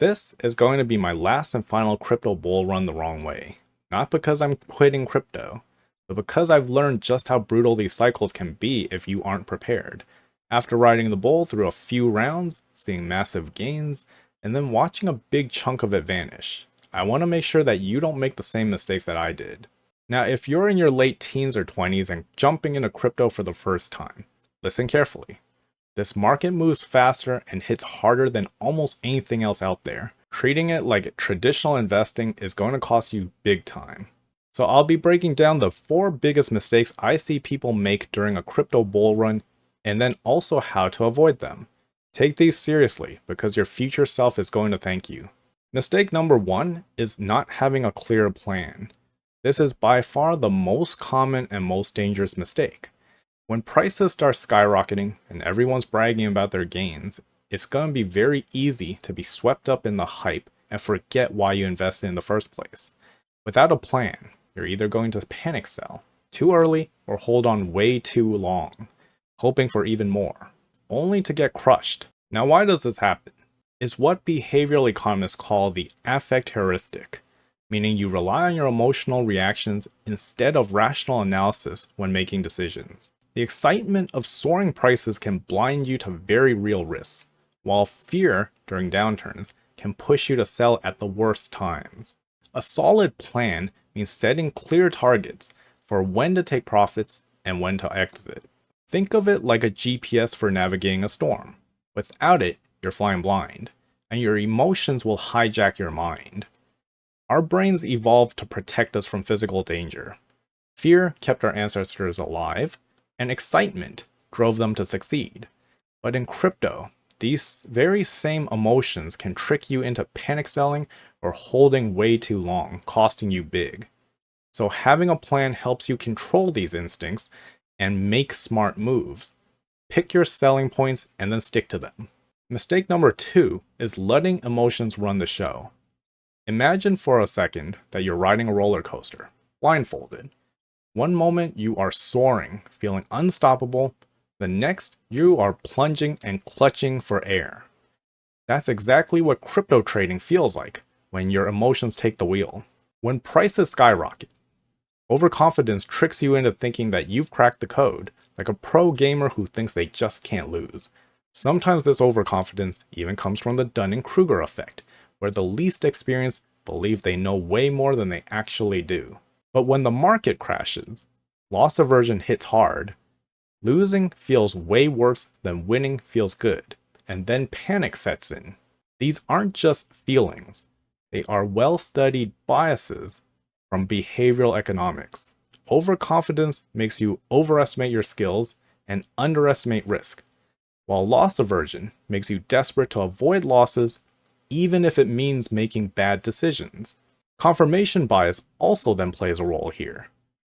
This is going to be my last and final crypto bull run the wrong way. Not because I'm quitting crypto, but because I've learned just how brutal these cycles can be if you aren't prepared. After riding the bull through a few rounds, seeing massive gains, and then watching a big chunk of it vanish, I want to make sure that you don't make the same mistakes that I did. Now, if you're in your late teens or 20s and jumping into crypto for the first time, listen carefully. This market moves faster and hits harder than almost anything else out there. Treating it like traditional investing is going to cost you big time. So I'll be breaking down the 4 biggest mistakes I see people make during a crypto bull run, and then also how to avoid them. Take these seriously because your future self is going to thank you. Mistake number 1 is not having a clear plan. This is by far the most common and most dangerous mistake. When prices start skyrocketing and everyone's bragging about their gains, it's going to be very easy to be swept up in the hype and forget why you invested in the first place. Without a plan, you're either going to panic sell too early or hold on way too long, hoping for even more, only to get crushed. Now, why does this happen? It's what behavioral economists call the affect heuristic, meaning you rely on your emotional reactions instead of rational analysis when making decisions. The excitement of soaring prices can blind you to very real risks, while fear during downturns can push you to sell at the worst times. A solid plan means setting clear targets for when to take profits and when to exit. Think of it like a GPS for navigating a storm. Without it, you're flying blind, and your emotions will hijack your mind. Our brains evolved to protect us from physical danger. Fear kept our ancestors alive, and excitement drove them to succeed. But in crypto, these very same emotions can trick you into panic selling or holding way too long, costing you big. So having a plan helps you control these instincts and make smart moves. Pick your selling points and then stick to them. Mistake number 2 is letting emotions run the show. Imagine for a second that you're riding a roller coaster, blindfolded. One moment you are soaring, feeling unstoppable. The next, you are plunging and clutching for air. That's exactly what crypto trading feels like when your emotions take the wheel. When prices skyrocket, overconfidence tricks you into thinking that you've cracked the code, like a pro gamer who thinks they just can't lose. Sometimes this overconfidence even comes from the Dunning-Kruger effect, where the least experienced believe they know way more than they actually do. But when the market crashes, loss aversion hits hard. Losing feels way worse than winning feels good, and then panic sets in. These aren't just feelings, they are well-studied biases from behavioral economics. Overconfidence makes you overestimate your skills and underestimate risk, while loss aversion makes you desperate to avoid losses even if it means making bad decisions. Confirmation bias also then plays a role here,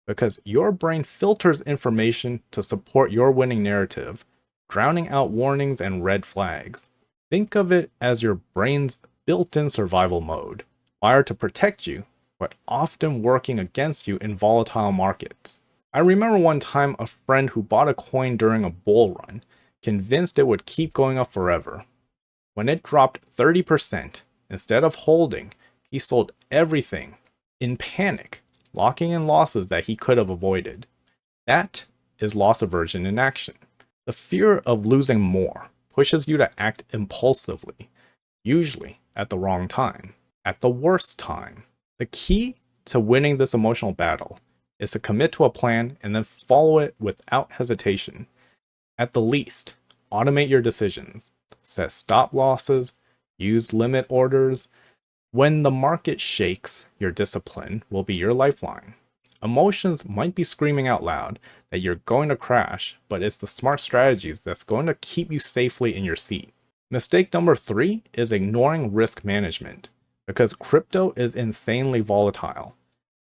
because your brain filters information to support your winning narrative, drowning out warnings and red flags. Think of it as your brain's built-in survival mode, wired to protect you, but often working against you in volatile markets. I remember one time a friend who bought a coin during a bull run, convinced it would keep going up forever. When it dropped 30%, instead of holding, he sold everything in panic, locking in losses that he could have avoided. That is loss aversion in action. The fear of losing more pushes you to act impulsively, usually at the wrong time, at the worst time. The key to winning this emotional battle is to commit to a plan and then follow it without hesitation. At the least, automate your decisions, set stop losses, use limit orders. When the market shakes, your discipline will be your lifeline. Emotions might be screaming out loud that you're going to crash, but it's the smart strategies that's going to keep you safely in your seat. Mistake number 3 is ignoring risk management, because crypto is insanely volatile.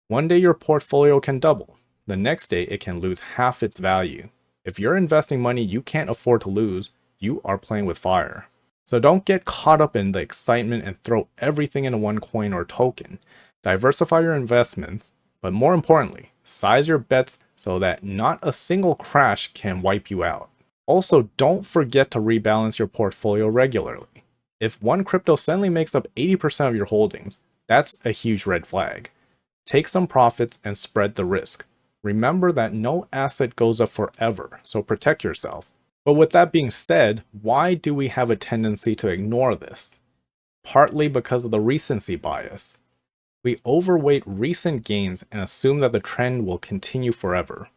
One day your portfolio can double, the next day it can lose half its value. If you're investing money you can't afford to lose, you are playing with fire. So don't get caught up in the excitement and throw everything into one coin or token. Diversify your investments, but more importantly, size your bets so that not a single crash can wipe you out. Also, don't forget to rebalance your portfolio regularly. If one crypto suddenly makes up 80% of your holdings, that's a huge red flag. Take some profits and spread the risk. Remember that no asset goes up forever, so protect yourself. But with that being said, why do we have a tendency to ignore this? Partly because of the recency bias. We overweight recent gains and assume that the trend will continue forever,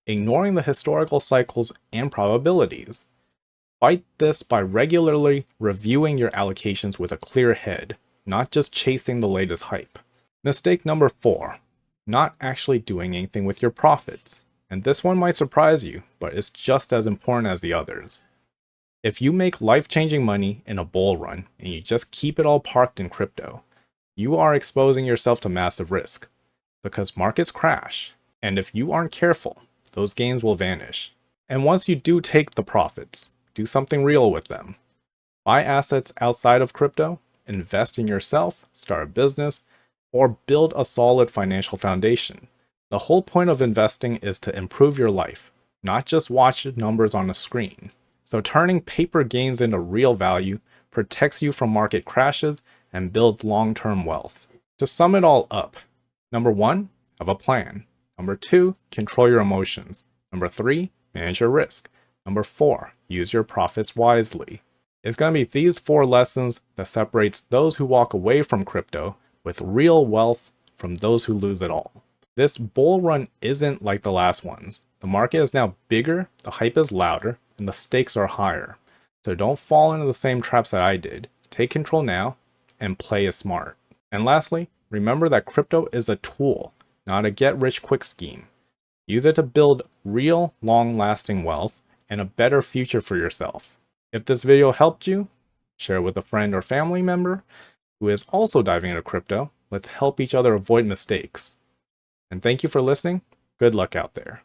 ignoring the historical cycles and probabilities. Fight this by regularly reviewing your allocations with a clear head, not just chasing the latest hype. Mistake number 4, not actually doing anything with your profits. And this one might surprise you, but it's just as important as the others. If you make life-changing money in a bull run and you just keep it all parked in crypto, you are exposing yourself to massive risk, because markets crash, and if you aren't careful, those gains will vanish. And once you do take the profits, do something real with them. Buy assets outside of crypto, invest in yourself, start a business, or build a solid financial foundation. The whole point of investing is to improve your life, not just watch numbers on a screen. So turning paper gains into real value protects you from market crashes and builds long-term wealth. To sum it all up, number 1, have a plan. Number 2, control your emotions. Number 3, manage your risk. Number 4, use your profits wisely. It's going to be these 4 lessons that separates those who walk away from crypto with real wealth from those who lose it all. This bull run isn't like the last ones. The market is now bigger, the hype is louder, and the stakes are higher. So don't fall into the same traps that I did. Take control now and play it smart. And lastly, remember that crypto is a tool, not a get-rich-quick scheme. Use it to build real, long-lasting wealth and a better future for yourself. If this video helped you, share it with a friend or family member who is also diving into crypto. Let's help each other avoid mistakes. And thank you for listening. Good luck out there.